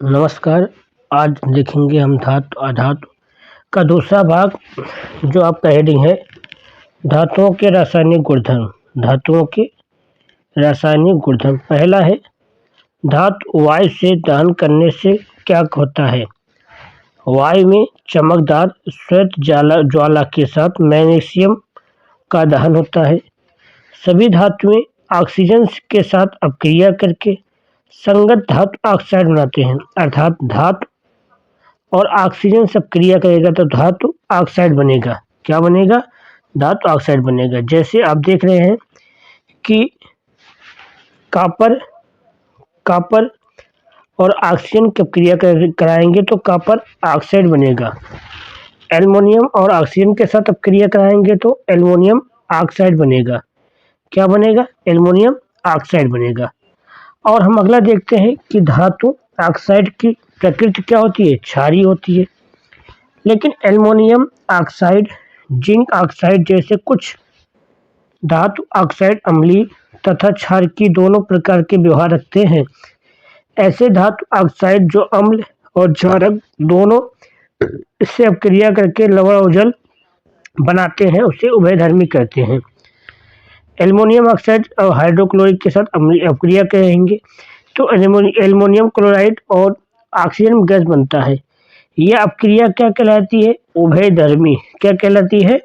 नमस्कार। आज देखेंगे हम धातु अधातु का दूसरा भाग, जो आपका हेडिंग है धातुओं के रासायनिक गुणधर्म। धातुओं के रासायनिक गुणधर्म। पहला है, धातु वायु से दहन करने से क्या होता है। वायु में चमकदार श्वेत ज्वाला के साथ मैग्नीशियम का दहन होता है। सभी धातुएं ऑक्सीजन के साथ अपक्रिया करके संगत धातु ऑक्साइड बनाते हैं, अर्थात धातु और ऑक्सीजन से क्रिया करेगा तो धातु ऑक्साइड बनेगा। क्या बनेगा? धातु ऑक्साइड बनेगा। जैसे आप देख रहे हैं कि कॉपर और ऑक्सीजन की क्रिया कराएंगे तो कॉपर ऑक्साइड बनेगा। एल्युमिनियम और ऑक्सीजन के साथ क्रिया कराएंगे तो एल्युमिनियम ऑक्साइड बनेगा। क्या बनेगा? एल्युमिनियम ऑक्साइड बनेगा। और हम अगला देखते हैं कि धातु ऑक्साइड की प्रकृति क्या होती है? क्षारीय होती है। लेकिन एल्युमिनियम ऑक्साइड, जिंक ऑक्साइड जैसे कुछ धातु ऑक्साइड अम्लीय तथा क्षारकीय दोनों प्रकार के व्यवहार रखते हैं। ऐसे धातु ऑक्साइड जो अम्ल और क्षारक दोनों से अपक्रिया करके लवण और जल बनाते हैं, उसे उभयधर्मी कहते हैं। एल्युमिनियम ऑक्साइड और हाइड्रोक्लोरिक के साथ अपक्रिया करेंगे तो एल्युमिनियम क्लोराइड और ऑक्सीजन गैस बनता है। यह अपक्रिया क्या कहलाती है? उभयधर्मी। क्या कहलाती है?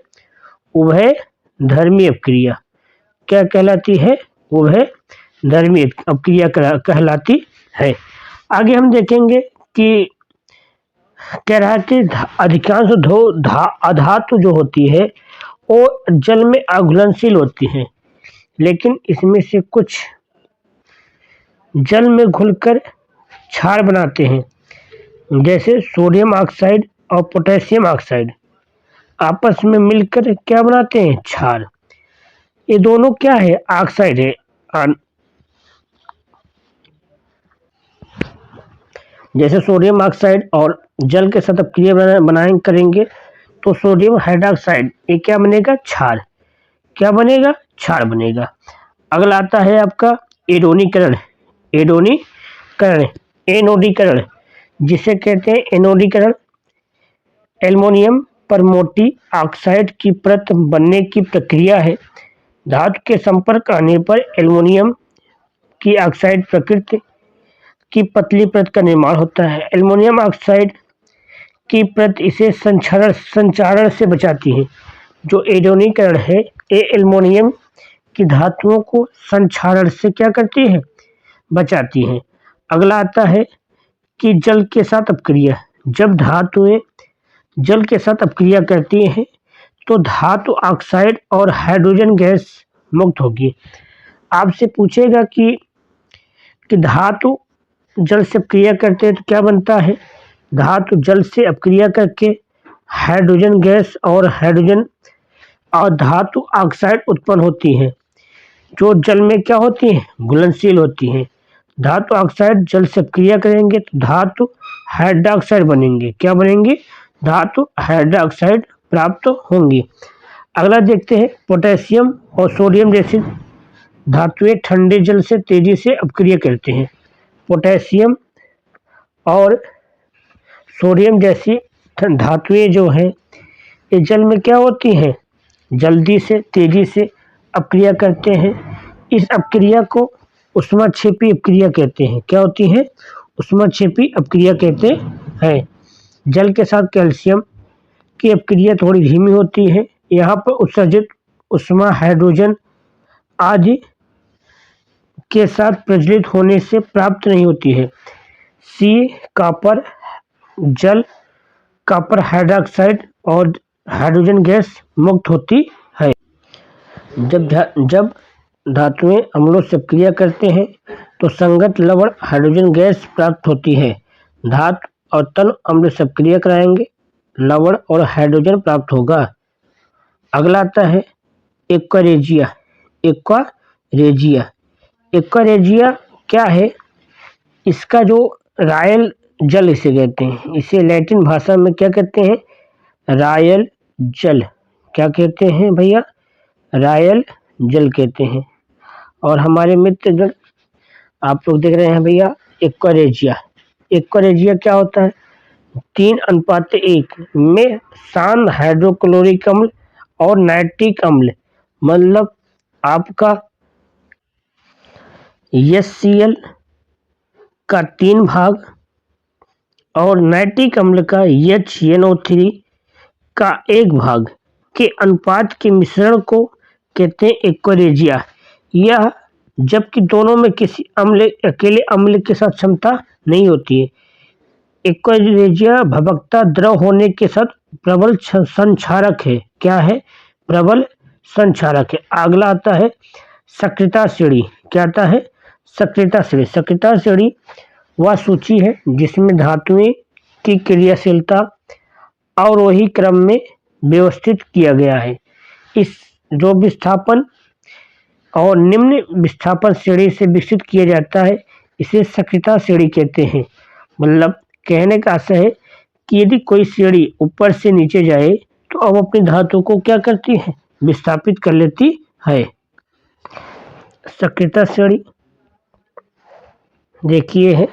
उभयधर्मी अपक्रिया। क्या कहलाती है? उभयधर्मी अपक्रिया कहलाती है। आगे हम देखेंगे कि कह रहा है कि अधिकांश अधातु जो होती है वो जल में अघुलनशील होती है, लेकिन इसमें से कुछ जल में घुलकर क्षार बनाते हैं। जैसे सोडियम ऑक्साइड और पोटेशियम ऑक्साइड आपस में मिलकर क्या बनाते हैं? क्षार। ये दोनों क्या है? ऑक्साइड है। जैसे सोडियम ऑक्साइड और जल के साथ क्रिया करेंगे तो सोडियम हाइड्रोक्साइड ये क्या बनेगा? क्षार। क्या बनेगा? क्षार बनेगा। अगला आता है आपका एनोडीकरण। एनोडीकरण जिसे कहते हैं एनोडीकरण। एल्युमिनियम पर मोटी ऑक्साइड की परत बनने की प्रक्रिया है। धातु के संपर्क आने पर एल्युमिनियम की ऑक्साइड प्रकृति की पतली परत का निर्माण होता है। एल्युमिनियम ऑक्साइड की परत इसे संचारण से बचाती है। जो एनोडीकरण है, ये एल्युमिनियम की धातुओं को संचारण से क्या करती है? बचाती है। अगला आता है कि जल के साथ अपक्रिया। जब धातुएं जल के साथ अपक्रिया करती हैं तो धातु ऑक्साइड और हाइड्रोजन गैस मुक्त होगी। आपसे पूछेगा कि धातु जल से अपक्रिया करते हैं तो क्या बनता है? धातु जल से अपक्रिया करके हाइड्रोजन गैस और धातु ऑक्साइड उत्पन्न होती हैं, जो जल में क्या होती हैं? घुलनशील होती हैं। धातु ऑक्साइड जल से क्रिया करेंगे तो धातु हाइड्रोक्साइड बनेंगे। क्या बनेंगे? धातु हाइड्रोक्साइड प्राप्त होंगी। अगला देखते हैं पोटेशियम और सोडियम जैसी धातुएं ठंडे जल से तेजी से अपक्रिया करते हैं। पोटेशियम और सोडियम जैसी धातुएं जो हैं ये जल में क्या होती हैं? जल्दी से तेजी से अपक्रिया करते हैं। इस अपक्रिया को ऊष्माक्षेपी अपक्रिया कहते हैं। क्या होती है? ऊष्माक्षेपी अपक्रिया कहते हैं। जल के साथ कैल्शियम की अपक्रिया थोड़ी धीमी होती है। यहाँ पर उत्सर्जित ऊष्मा हाइड्रोजन आदि के साथ प्रज्वलित होने से प्राप्त नहीं होती है। कॉपर हाइड्रोक्साइड और हाइड्रोजन गैस मुक्त होती है। जब धातुएं अम्लों से क्रिया करते हैं तो संगत लवण हाइड्रोजन गैस प्राप्त होती है। धातु और तन अम्ल से क्रिया कराएंगे, लवण और हाइड्रोजन प्राप्त होगा। अगला आता है एक्वारेजिया। एक्वारेजिया क्या है? इसका जो रायल जल इसे कहते हैं। इसे लैटिन भाषा में क्या कहते हैं? रायल जल। क्या कहते हैं भैया? रायल जल कहते हैं। और हमारे मित्रगण आप लोग देख रहे हैं भैया एक्वारेजिया। एक्वारेजिया क्या होता है? 3:1 में शांत हाइड्रोक्लोरिक अम्ल और नाइट्रिक अम्ल, मतलब आपका HCl का 3 भाग और नाइट्रिक अम्ल का HNO3 का 1 भाग के अनुपात के मिश्रण को कहते हैं एक्वारेजिया। यह जबकि दोनों में किसी अकेले अम्ल के साथ क्षमता नहीं होती है। एक्वारेजिया भवकता द्रव होने के साथ प्रबल संक्षारक है। क्या है? प्रबल संक्षारक है। अगला आता है सक्रियता श्रेणी। क्या आता है? सक्रियता श्रेणी। सक्रियता श्रेणी वह सूची है जिसमें धातुएं की क्रियाशीलता अवरोही क्रम में व्यवस्थित किया गया है। इस जो विस्थापन और निम्न विस्थापन श्रेणी से विकसित किया जाता है, इसे सक्रियता श्रेणी कहते हैं। मतलब कहने का आशय है कि यदि कोई श्रेणी ऊपर से नीचे जाए तो अब अपनी धातु को क्या करती है? विस्थापित कर लेती है। सक्रियता श्रेणी देखिए है,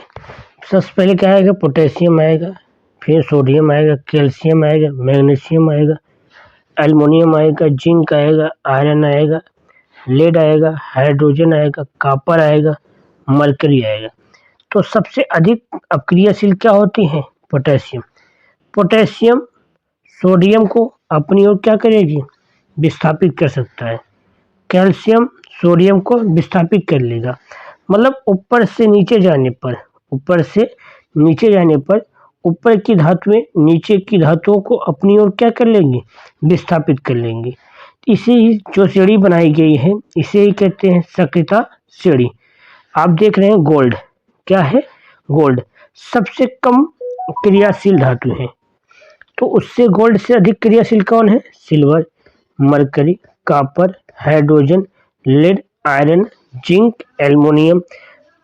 सबसे पहले क्या आएगा? पोटेशियम आएगा, फिर सोडियम आएगा, कैल्शियम आएगा, मैग्नीशियम आएगा, एल्युमिनियम आएगा, जिंक आएगा, आयरन आएगा, लेड आएगा, हाइड्रोजन आएगा, कॉपर आएगा, मरकरी आएगा। तो सबसे अधिक अक्रियाशील क्या होती है? पोटेशियम। पोटेशियम सोडियम को अपनी ओर क्या करेगी? विस्थापित कर सकता है। कैल्शियम सोडियम को विस्थापित कर लेगा। मतलब ऊपर से नीचे जाने पर ऊपर की धातुएं नीचे की धातुओं को अपनी ओर क्या कर लेंगी? विस्थापित कर लेंगी। इसे ही जो श्रेणी बनाई गई है इसे ही कहते हैं सक्रियता श्रेणी। आप देख रहे हैं गोल्ड। क्या है? गोल्ड सबसे कम क्रियाशील धातु है। तो उससे गोल्ड से अधिक क्रियाशील कौन है? Silver, mercury, copper, hydrogen, lead, iron, zinc, aluminium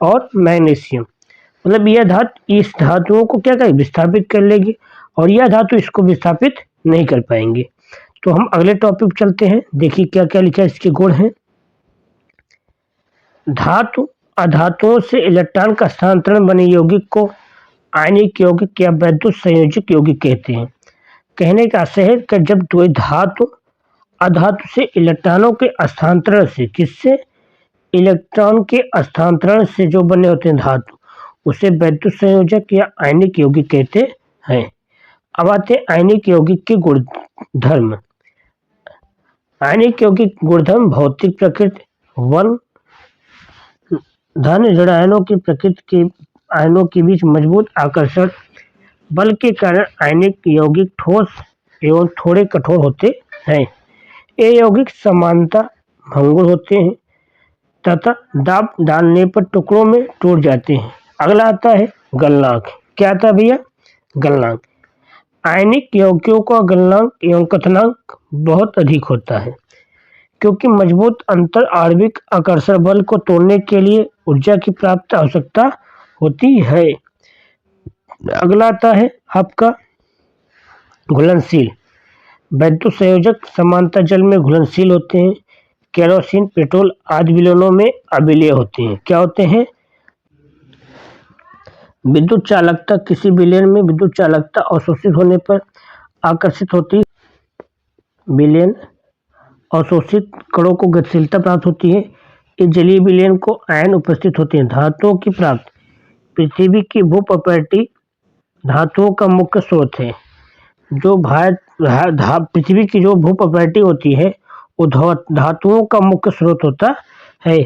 और मैग्नीशियम। मतलब यह धातु इस धातुओं को क्या करेगी? विस्थापित कर लेगी और यह धातु इसको विस्थापित नहीं कर पाएंगे। तो हम अगले टॉपिक चलते हैं। देखिए क्या क्या लिखा है, इसके गुण हैं। धातु अधातुओं से इलेक्ट्रॉन का स्थानांतरण बने यौगिक को आयनिक यौगिक या वैद्युत संयोजक यौगिक कहते हैं। कहने का आशय है कि जब कोई धातु अधातु से इलेक्ट्रॉनों के स्थानांतरण से, किससे? इलेक्ट्रॉन के स्थानांतरण से जो बने होते हैं धातु, उसे वैद्युत संयोजक या आयनिक यौगिक कहते हैं। अब आते हैं आयनिक यौगिक के गुणधर्म। आयनिक यौगिक गुणधर्म भौतिक प्रकृति, वन धन जड़ आयनों की प्रकृति के आयनों के बीच मजबूत आकर्षण बल के कारण आयनिक यौगिक ठोस एवं थोड़े कठोर होते हैं। ये यौगिक समानता भंगुर होते हैं तथा दाब डालने पर टुकड़ों में टूट जाते हैं। अगला आता है गलनांक। क्या आता है भैया? गलनांक। आयनिक यौगिकों का गलनांक एवं कथनांक बहुत अधिक होता है क्योंकि मजबूत अंतर आणविक आकर्षण बल को तोड़ने के लिए ऊर्जा की प्राप्त आवश्यकता होती है। अगला आता है आपका घुलनशील। वैद्युत संयोजक समानता जल में घुलनशील होते हैं। केरोसिन, पेट्रोल आदि विलयनों में अविलेय होते हैं। क्या होते हैं? विद्युत चालकता। किसी विलयन में विद्युत चालकता अवशोषित होने पर आकर्षित होती है। विलयन अवशोषित कणों को गतिशीलता प्राप्त होती है। इस जलीय विलयन को आयन उपस्थित होते हैं। धातुओं की प्राप्ति। पृथ्वी की भू प्रॉपर्टी धातुओं का मुख्य स्रोत है। जो पृथ्वी की जो भू प्रॉपर्टी होती है वो धातुओं का मुख्य स्रोत होता है।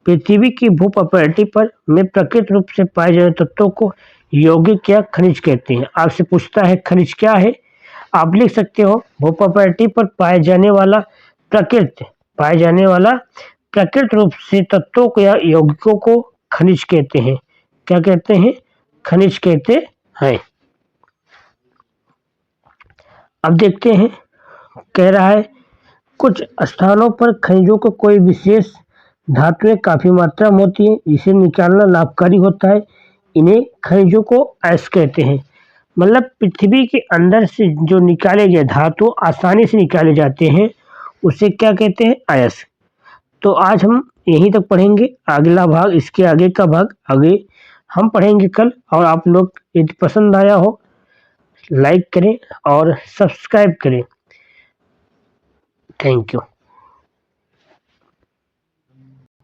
पृथ्वी की भू प्रॉपर्टी पर में प्रकृत रूप से पाए जाने तत्वों को यौगिक या खनिज कहते हैं। आपसे पूछता है खनिज क्या है? आप लिख सकते हो भू प्रॉपर्टी पर पाए जाने वाला प्रकृत रूप से तत्वों को या यौगिकों को खनिज कहते हैं। क्या कहते हैं? खनिज कहते हैं। अब देखते हैं, कह रहा है कुछ स्थानों पर खनिजों को कोई विशेष धातुएं काफी मात्रा में होती है, इसे निकालना लाभकारी होता है। इन्हें खनिजों को अयस्क कहते हैं। मतलब पृथ्वी के अंदर से जो निकाले गए धातु आसानी से निकाले जाते हैं उसे क्या कहते हैं? अयस्क। तो आज हम यहीं तक पढ़ेंगे। अगला भाग, इसके आगे का भाग आगे हम पढ़ेंगे कल। और आप लोग यदि पसंद आया हो लाइक करें और सब्सक्राइब करें। Thank you.